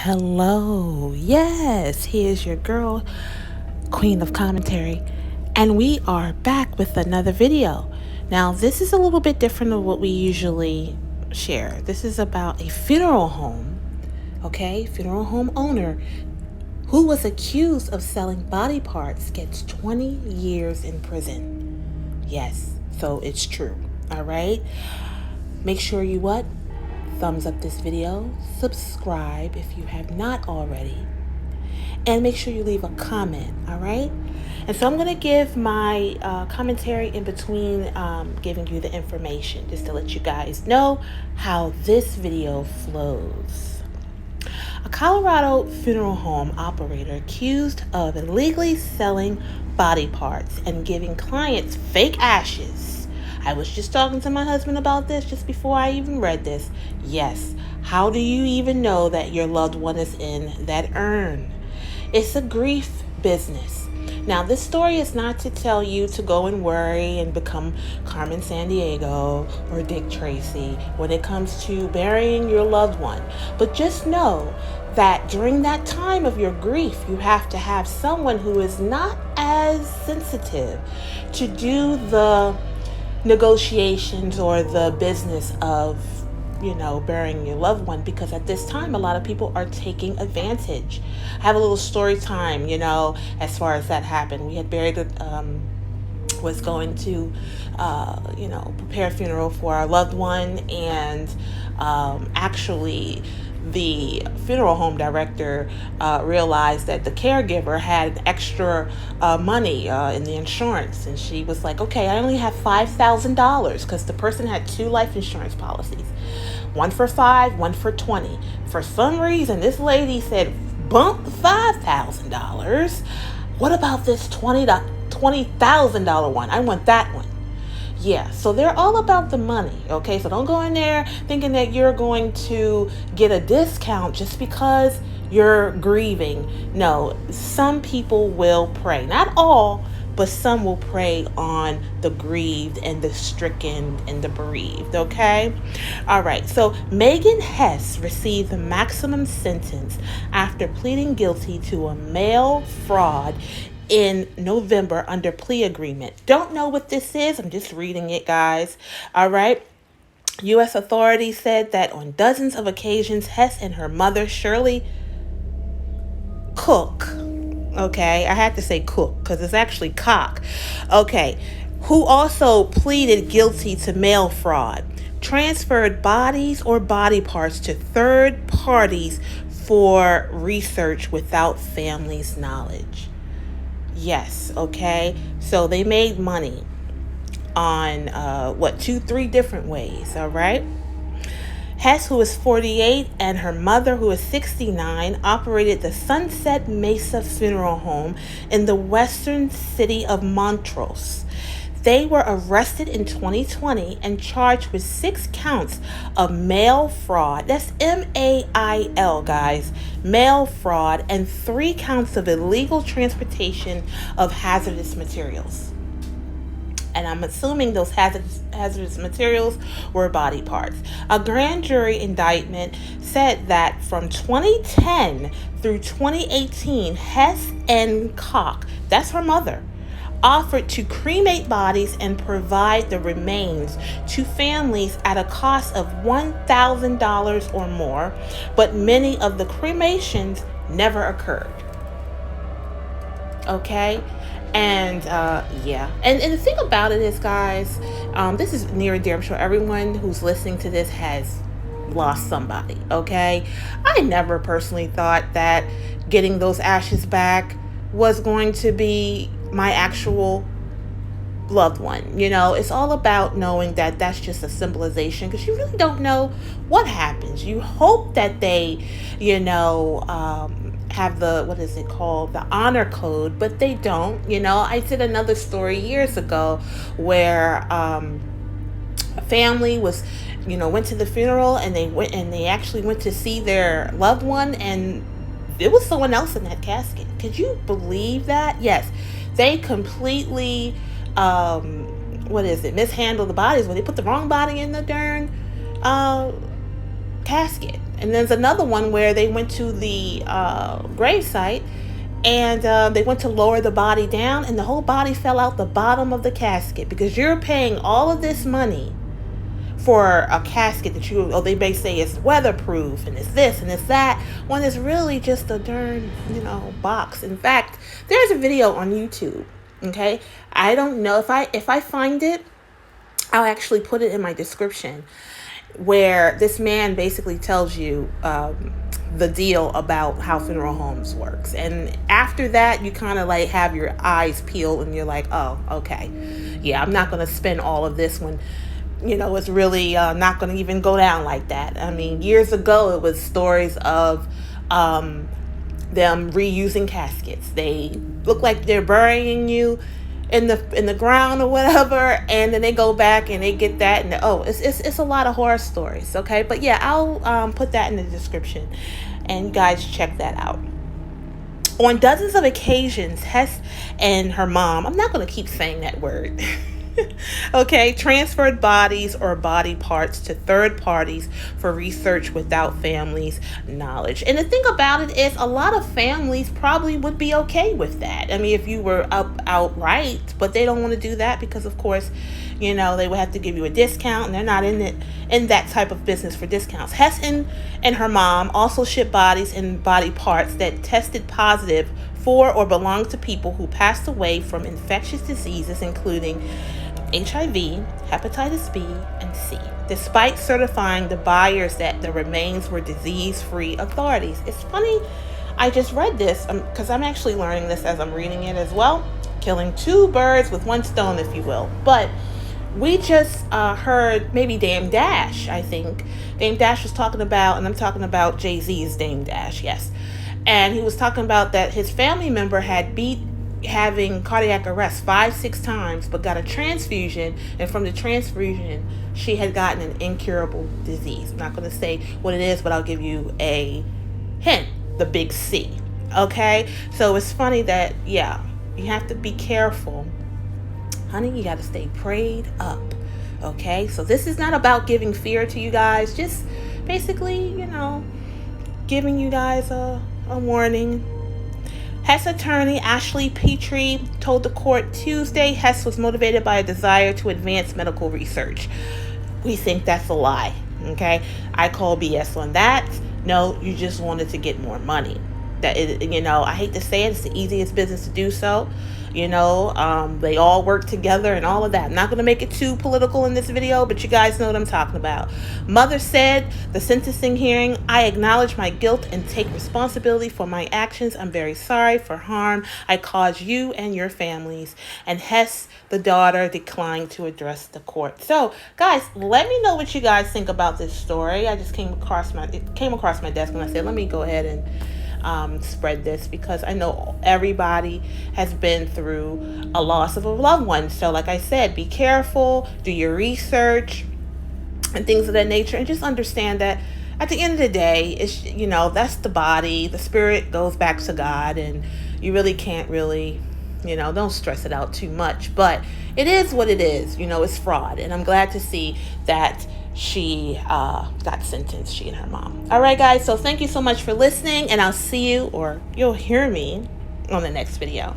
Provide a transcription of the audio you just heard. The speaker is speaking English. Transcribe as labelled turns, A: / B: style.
A: Hello. Yes, here's your girl, Queen of Commentary, and we are back with another video. Now, this is a little bit different than what we usually share. This is about a funeral home, okay? Funeral home owner who was accused of selling body parts gets 20 years in prison. Yes, so it's true. All right? Make sure you what? Thumbs up this video, subscribe if you have not already, and make sure you leave a comment, all right? And so I'm going to give my commentary in between giving you the information, just to let you guys know how this video flows. A Colorado funeral home operator accused of illegally selling body parts and giving clients fake ashes. I was just talking to my husband about this just before I even read this. Yes, how do you even know that your loved one is in that urn? It's a grief business. Now, this story is not to tell you to go and worry and become Carmen Sandiego or Dick Tracy when it comes to burying your loved one. But just know that during that time of your grief, you have to have someone who is not as sensitive to do the negotiations or the business of burying your loved one, because at this time a lot of people are taking advantage. I have a little story time, as far as that happened. We had buried was going to prepare a funeral for our loved one, and actually the funeral home director realized that the caregiver had extra money in the insurance, and she was like, okay, I only have $5,000, because the person had 2 life insurance policies, one for 5, one for 20. For some reason, this lady said, bump $5,000. What about this $20,000 one? I want that one. Yeah, so they're all about the money, okay? So don't go in there thinking that you're going to get a discount just because you're grieving. No, some people will prey. Not all, but some will prey on the grieved and the stricken and the bereaved, okay? All right, so Megan Hess received the maximum sentence after pleading guilty to a mail fraud in November under plea agreement. Don't know what this is. I'm just reading it, guys. All right. U.S. authorities said that on dozens of occasions, Hess and her mother, Shirley Cook, okay, I had to say Cook because it's actually Cock, okay, who also pleaded guilty to mail fraud, transferred bodies or body parts to third parties for research without family's knowledge. Yes, okay. So they made money on 2-3 different ways, all right? Hess, who is 48, and her mother, who is 69, operated the Sunset Mesa Funeral Home in the western city of Montrose. They were arrested in 2020 and charged with 6 counts of mail fraud. That's MAIL, guys. Mail fraud, and 3 counts of illegal transportation of hazardous materials. And I'm assuming those hazardous materials were body parts. A grand jury indictment said that from 2010 through 2018, Hess and Cock, that's her mother, offered to cremate bodies and provide the remains to families at a cost of $1,000 or more, but many of the cremations never occurred. Okay? And and the thing about it is, guys, this is near and dear. I'm sure everyone who's listening to this has lost somebody, okay? I never personally thought that getting those ashes back was going to be my actual loved one. It's all about knowing that that's just a symbolization, because you really don't know what happens. You hope that they have the, what is it called, the honor code, but they don't. I did another story years ago where a family was went to the funeral, and they actually went to see their loved one, and it was someone else in that casket. Could you believe that? Yes, they completely mishandled the bodies when they put the wrong body in the darn casket. And there's another one where they went to the gravesite, and they went to lower the body down, and the whole body fell out the bottom of the casket, because you're paying all of this money for a casket that they may say it's weatherproof and it's this and it's that, when it's really just a darn, box. In fact, there's a video on YouTube. Okay, I don't know if I find it, I'll actually put it in my description, where this man basically tells you the deal about how funeral homes works. And after that, you kind of like have your eyes peeled and you're like, oh, okay, yeah, I'm not going to spend all of this when it's really not going to even go down like that. I mean, years ago, it was stories of them reusing caskets. They look like they're burying you in the ground or whatever, and then they go back and they get that, and it's a lot of horror stories. Okay, but yeah, I'll put that in the description, and you guys check that out. On dozens of occasions, Hess and her mom, I'm not going to keep saying that word, okay, transferred bodies or body parts to third parties for research without families' knowledge. And the thing about it is, a lot of families probably would be okay with that. I mean, if you were outright, but they don't want to do that because, of course, they would have to give you a discount, and they're not in that type of business for discounts. Hess and her mom also shipped bodies and body parts that tested positive for or belonged to people who passed away from infectious diseases, including HIV, hepatitis B, and C, despite certifying the buyers that the remains were disease-free. Authorities. It's funny, I just read this because I'm actually learning this as I'm reading it as well. Killing two birds with one stone, if you will. But we just heard maybe Dame Dash, I think. Dame Dash was talking about, and I'm talking about Jay-Z's Dame Dash, yes. And he was talking about that his family member had beat having cardiac arrest 5-6 times, but got a transfusion, and from the transfusion she had gotten an incurable disease. I'm not going to say what it is, but I'll give you a hint: the big C. Okay, so it's funny that, yeah, you have to be careful, honey. You got to stay prayed up. Okay, so this is not about giving fear to you guys, just basically, giving you guys a warning. Hess attorney Ashley Petrie told the court Tuesday Hess was motivated by a desire to advance medical research. We think that's a lie. Okay, I call BS on that. No, you just wanted to get more money. That is, I hate to say it, it's the easiest business to do so. They all work together and all of that. I'm not going to make it too political in this video, but you guys know what I'm talking about. Mother said, the sentencing hearing, I acknowledge my guilt and take responsibility for my actions. I'm very sorry for harm I caused you and your families. And Hess, the daughter, declined to address the court. So, guys, let me know what you guys think about this story. I just came across my desk and I said, let me go ahead and spread this, because I know everybody has been through a loss of a loved one. So like I said, be careful, do your research and things of that nature, and just understand that at the end of the day, it's, that's the body. The spirit goes back to God, and you really can't don't stress it out too much. But it is what it is. It's fraud, and I'm glad to see that she got sentenced, she and her mom. All right, guys, so thank you so much for listening, and I'll see you, or you'll hear me, on the next video.